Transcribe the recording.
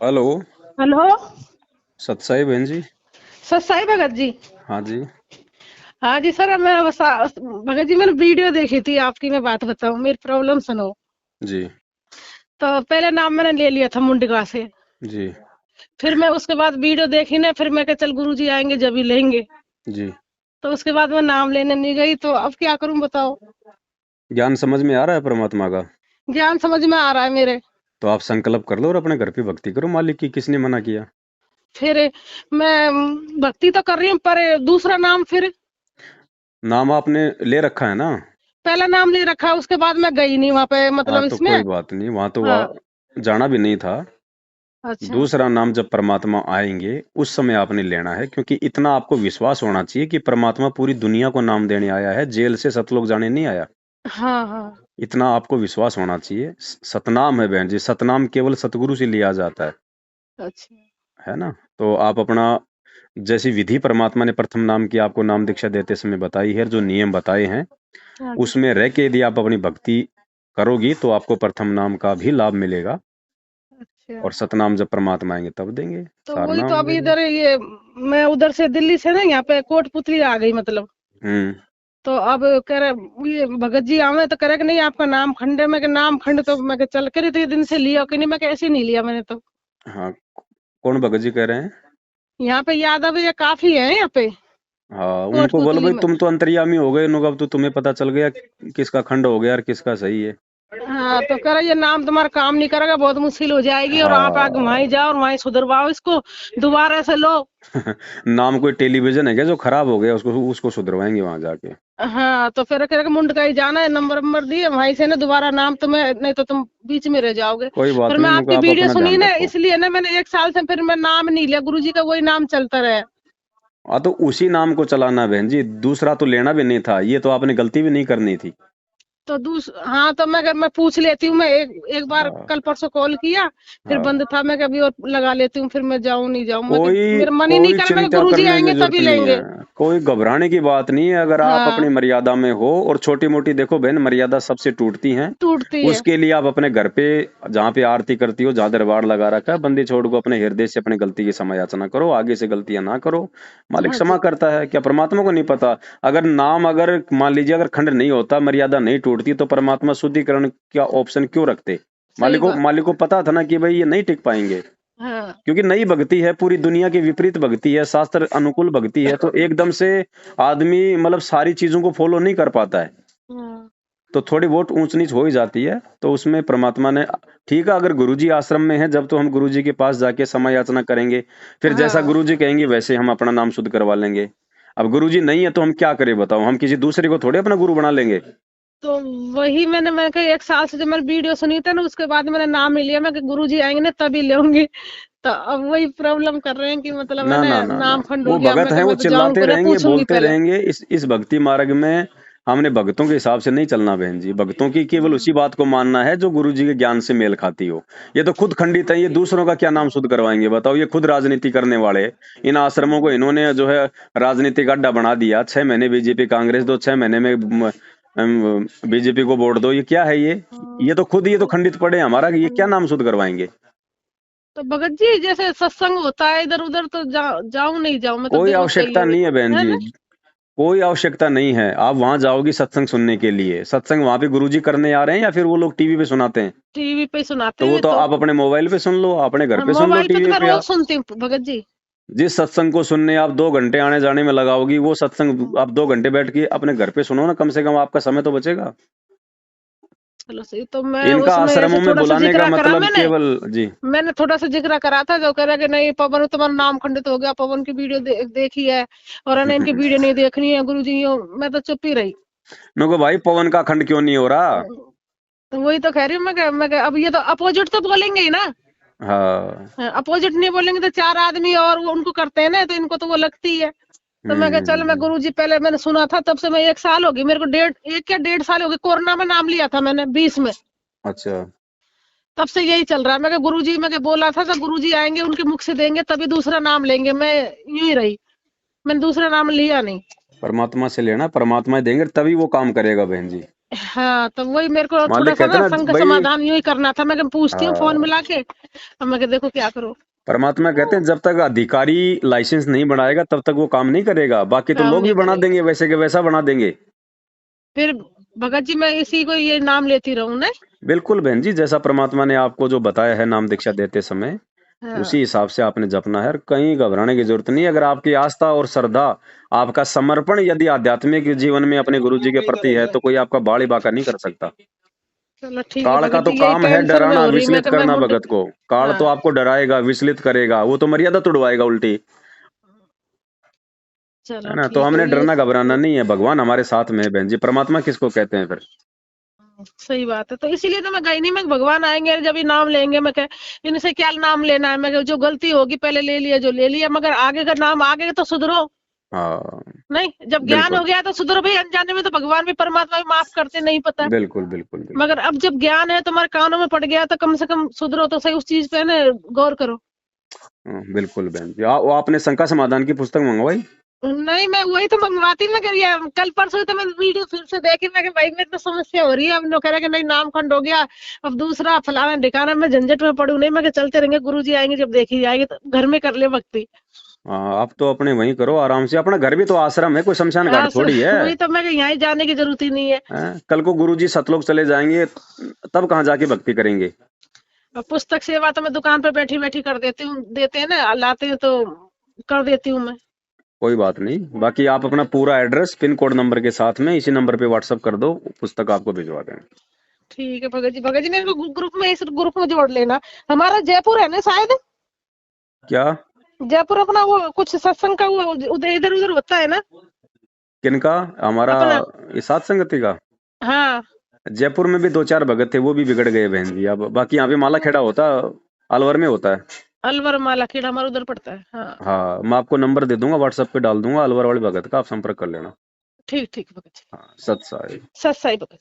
Hello. Hello. सतसाई बहन जी। Sir Sai Bhagat ji. हाँ जी। हाँ जी सर, भगत जी मैंने वीडियो देखी थी आपकी। मैं बात बताऊं, मेरी प्रॉब्लम सुनो। जी। तो पहले नाम मैंने ले लिया था मुंडका से। जी। फिर मैं उसके बाद वीडियो देखी ना, फिर मैं कहा चल गुरुजी आएंगे जब ही लेंगे। जी। तो उसके बाद मैं नाम लेने नहीं गई, तो अब क्या करूं बताओ। ज्ञान समझ में आ रहा है परमात्मा का? ज्ञान समझ में आ रहा है मेरे। तो आप संकल्प कर लो और अपने घर पे भक्ति करो। मालिक की किसने मना किया? फिर मैं भक्ति तो कर रही हूँ, पर दूसरा नाम फिर नाम आपने ले रखा है ना? पहला नाम ले रखा, उसके बाद मैं गई नहीं वहां पे, हाँ, मतलब तो इसमें। कोई बात नहीं, वहां तो हाँ। जाना भी नहीं था। अच्छा। दूसरा नाम जब परमात्मा आएंगे उस समय आपने लेना है, क्योंकि इतना आपको विश्वास होना चाहिए कि परमात्मा पूरी दुनिया को नाम देने आया है, जेल से सतलोक जाने नहीं आया। हाँ हाँ। इतना आपको विश्वास होना चाहिए। सतनाम है बहन जी, सतनाम केवल सतगुरु से लिया जाता अच्छा। है ना? तो आप अपना, जैसी विधि परमात्मा ने प्रथम नाम की आपको नाम दीक्षा देते समय बताई है, जो नियम बताए हैं हाँ जी। उसमें रह के यदि आप अपनी भक्ति करोगी तो आपको प्रथम नाम का भी लाभ मिलेगा। अच्छा। और सतनाम जब परमात्मा आएंगे तब देंगे। तो सार वही तो नाम अभी देंगे। इधर ये, मैं उधर से दिल्ली से ना यहाँ पे कोटपुतली आ गई मतलब। हम्म। तो अब कह रहे ये भगत जी आवे, तो कह रहे कि नहीं आपका नाम खंड है। मैं कि नाम खंड तो मैं कि चल के तो ये दिन से लिया कि नहीं, मैं कि ऐसे नहीं लिया मैंने तो। हाँ। कौन भगत जी कह रहे हैं? यहाँ पे यादव ये काफी है यहाँ पे हाँ, उनको बोलो कोटपुतली भाई में। तुम तो अंतर्यामी हो गए नु, अब तो तुम्हें पता चल गया किसका खंड हो गया और किसका सही है। हाँ, तो कह रहे ये नाम तुम्हारा काम नहीं करेगा, बहुत मुश्किल हो जाएगी, और आप आगे वहीं हाँ। जाओ और वहीं सुधरवाओ इसको, दोबारा से लो। नाम कोई टेलीविजन है क्या जो खराब हो गया, उसको उसको सुधरवाएंगे वहां जाके। हाँ, तो फिर कह रहे कि मुंडका ही जाना है, नंबर नंबर दिए वहीं से ना, दोबारा नाम तुम्हें नहीं तो तुम बीच में रह जाओगे। कोई फिर बात मैं नहीं, उनको आपकी आप वीडियो अपना सुनी ध्यान ना, रखो। इसलिए ना मैंने 1 साल से फिर मैं नाम नहीं लिया, गुरुजी का वही नाम चलता रहा। हाँ, तो उसी नाम को चलाना बहन जी, दूसरा तो लेना भी नहीं था, ये तो आपने गलती भी नहीं करनी थी। तो हाँ, तो मैं पूछ लेती हूँ। मैं एक एक बार हाँ। कल परसों कॉल किया, फिर हाँ। बंद था। मैं कभी और लगा लेती हूँ, फिर मैं जाऊँ नहीं जाऊँ, मैं कोई मेरा मन ही नहीं कोई कर। मैं चिंता गुरुजी करने की आएंगे जरूरत तभी नहीं है। लेंगे। कोई घबराने की बात नहीं है, अगर आप अपनी हाँ। मर्यादा में हो। और छोटी मोटी देखो बहन, मर्यादा सबसे टूटती हैं। टूटती है। उसके लिए आप अपने घर पे, जहाँ पे आरती करती हो, जहाँ दरबार लगा रखा है, बंदी छोड़ को अपने हृदय से अपनी गलती की क्षमा याचना करो, आगे से गलतियां ना करो। मालिक हाँ क्षमा जी। करता है, क्या परमात्मा को नहीं पता? अगर नाम, अगर मान लीजिए अगर खंड नहीं होता, मर्यादा नहीं टूटती, तो परमात्मा शुद्धिकरण का ऑप्शन क्यों रखते? सही बात। मालिक को पता था ना कि भाई ये नहीं टिक पाएंगे। हाँ। क्योंकि नई भक्ति है, पूरी दुनिया के विपरीत भक्ति है, शास्त्र अनुकूल भक्ति है, तो एकदम से आदमी मतलब सारी चीजों को फॉलो नहीं कर पाता है। हाँ। तो थोड़ी बहुत ऊंच नीच हो ही जाती है, तो उसमें परमात्मा ने, ठीक है, अगर गुरुजी आश्रम में है जब, तो हम गुरुजी के पास जाके समय याचना करेंगे। फिर जैसा हाँ, गुरुजी कहेंगे वैसे हम अपना नाम शुद्ध करवा लेंगे। अब गुरुजी नहीं है तो हम क्या करें बताओ? हम किसी दूसरे को थोड़े अपना गुरु बना लेंगे। तो वही मैं कहा 1 साल से जब मैंने वीडियो सुनी थी ना, उसके बाद मैंने नाम नहीं लिया। मैं कि गुरुजी आएंगे ना तभी लेंगे। तो अब वही प्रॉब्लम कर रहे हैं कि मतलब है ना ना, ना ना ना, नाम खंड हो वो गया। भगत हैं, मैं वो तो जाऊं चिल्लाते को ना, रहेंगे, पूछूंगी बोलते पहले। रहेंगे। इस भक्ति मार्ग में हमने भक्तों के हिसाब से नहीं चलना बहन जी। भक्तों की केवल हम्म। उसी बात को मानना है जो गुरु जी के ज्ञान से मेल खाती हो। ये तो खुद खंडित है, ये दूसरों का क्या नाम शुद्ध करवाएंगे बताओ? ये खुद राजनीति करने वाले। इन आश्रमों को इन्होंने जो है राजनीतिक अड्डा बना दिया। 6 महीने बीजेपी कांग्रेस दो, 6 महीने में बीजेपी को वोट दो। ये क्या है ये? हाँ, ये तो खंडित पड़े हैं हमारा, कि ये क्या खंड। नाम शुद्ध करवाएंगे? तो भगत जी जैसे सत्संग होता है इधर उधर, तो जाऊं नहीं जाऊं, मैं तो कोई बिल्कुल आवश्यकता तैयार नहीं है बहन है जी। ना। कोई आवश्यकता नहीं है। आप वहां जाओगी सत्संग सुनने के लिए, सत्संग वहां पे गुरुजी करने आ रहे हैं या फिर वो लोग टीवी पे सुनाते हैं? टीवी पे सुनाते तो वो हैं तो तो। आप अपने मोबाइल पे सुन लो, अपने घर हाँ, पे सुन लो मोबाइल पे तो टीवी मैं पे। रोज सुनती हूँ भगत जी। जिस सत्संग को सुनने आप 2 घंटे आने जाने में लगाओगी, वो सत्संग आप 2 घंटे बैठ के अपने घर पे सुनो ना, कम से कम आपका समय तो बचेगा। चलो सही, तो मैं इनका उसमें ऐसे आश्रमों में थोड़ा सा बुलाने का जिक्र करा मतलब मैंने। केवल जी। मैंने थोड़ा सा जिक्र करा था, जो कह रहा कि नहीं पवन तुम्हारा नाम खंडित हो गया, पवन की वीडियो देखी है, और है ना इनकी वीडियो नहीं देखनी है गुरुजी। मैं तो चुप ही रही। मैं को भाई पवन का खंड क्यों नहीं हो रहा? तो वही तो कह रही हूँ अब ये तो अपोजिट तो बोलेंगे ही ना। हाँ। अपोजिट नहीं बोलेंगे तो 4 आदमी और वो उनको करते हैं ना, तो इनको तो वो लगती है। तो मैं कहा चल, मैं हम्म। गुरुजी पहले मैंने सुना था, तब से मैं 1 साल हो गई मेरे को, डेढ़ एक क्या 1.5 साल हो गए। कोरोना में नाम लिया था मैंने 20 में। अच्छा। तब से यही चल रहा है। मैं गुरुजी, मैं बोला था तो गुरुजी आएंगे उनके मुख से देंगे तभी दूसरा नाम लेंगे। मैं यूं ही रही, मैंने दूसरा नाम लिया नहीं। परमात्मा से लेना, परमात्मा देंगे तभी वो काम करेगा बहन जी। हाँ, तो वही मेरे को थोड़ा मालिक सा कहते ना ना संग का भाई। समाधान यूं ही करना था। मैं कहा पूछती हूँ फोन मिला के, अब मैं कहा देखो क्या करूँ। परमात्मा कहते हैं जब तक अधिकारी लाइसेंस नहीं बनाएगा तब तक वो काम नहीं करेगा, बाकी तो काम लोग भी नहीं बना करेगा। देंगे, वैसे के वैसा बना देंगे। फिर भगत जी मैं इसी को ये नाम लेती रहूं ना। बिल्कुल बहन जी, जैसा परमात्मा ने आपको जो बताया है नाम दीक्षा देते समय, उसी हाँ, हिसाब से आपने जपना है और कहीं घबराने की जरूरत नहीं है। अगर आपकी आस्था और श्रद्धा, आपका समर्पण यदि आध्यात्मिक जीवन में अपने गुरु जी के प्रति है तो कोई आपका बाल ही बाका नहीं कर सकता। चलो ठीक है काल का भगत तो जी, यही काम है टेंशन में डराना, हो रही मैं विचलित कि मैं करना मुंड। भगत को। काल तो हाँ, आपको डराएगा, विचलित करेगा, वो तो मर्यादा तोड़वाएगा उल्टी, है चलो ना। तो ठीक है हमने ये। डरना घबराना नहीं है, भगवान हमारे साथ में है बहन जी। परमात्मा किसको कहते हैं फिर? सही बात है, तो इसीलिए तो मैं गई नहीं। मैं भगवान आएंगे जब ये नाम लेंगे, मैं कह इनसे क्या नाम लेना है। मैं कहा, जो गलती होगी पहले ले लिया जो ले लिया, मगर आगे का नाम आगे तो सुधरो। हाँ नहीं, जब ज्ञान हो बिल्कुल गया तो सुधरो भाई। अनजाने में तो भगवान भी परमात्मा भी माफ करते, नहीं पता। बिल्कुल बिल्कुल बिल्कुल। मगर अब जब ज्ञान है तुम्हारे कानों में पड़ गया तो कम से कम सुधरो तो सही, उस चीज पे ना गौर करो। बिल्कुल बहन जी, वो आपने शंका समाधान की पुस्तक मंगवाई? नहीं, मैं वही तो मंगवाती। मैं कह रही कल परसों तो मैं वीडियो फिर से देखी। मैं कहा, भाई मेरे तो समस्या हो रही है। अब लोग कह रहे कि नहीं नाम खंड हो गया, अब दूसरा फलाना ढिकाना, मैं झंझट में पड़ू नहीं। मैं कहा, चलते रहेंगे, गुरु जी आएंगे जब देखी जाएगी, तो घर में कर ले भक्ति। हाँ, आप तो अपने वहीं करो आराम से, अपना घर भी तो आश्रम है, कोई शमशान घाट हाँ, थोड़ी है। वही तो मैं कहा, यहाँ जाने की जरूरत ही नहीं है। कल को गुरुजी सतलोक चले जाएंगे तब कहाँ जाके भक्ति करेंगे? अब पुस्तक सेवा तो मैं दुकान पर बैठी बैठी कर देती हूँ, देते हैं ना लाते हैं तो कर देती हूँ मैं। कोई बात नहीं, बाकी आप अपना पूरा एड्रेस पिन कोड नंबर के साथ में इसी नंबर पे व्हाट्सअप कर दो, पुस्तक आपको भिजवा देंगे। ठीक है भगत जी। भगत जी ने ग्रुप में, इस ग्रुप में जोड़ लेना। हमारा जयपुर है ना शायद। क्या? जयपुर अपना वो कुछ सत्संग का वो उधर इधर उधर होता है ना किनका? हमारा अपना। ये सात संगति का। हाँ, जयपुर में भी दो चार भगत थे, वो भी बिगड़ गए बहन जी। अब बाकी यहाँ पे माला खेड़ा होता, अलवर में होता है। अलवर माला खेड़ा हमारा उधर पड़ता है। हाँ, हाँ, मैं आपको नंबर दे दूंगा, व्हाट्सएप पे डाल दूंगा अलवर वाले भगत का, आप संपर्क कर लेना। ठीक ठीक भगत जी। हाँ, सत साई। सत साई भगत।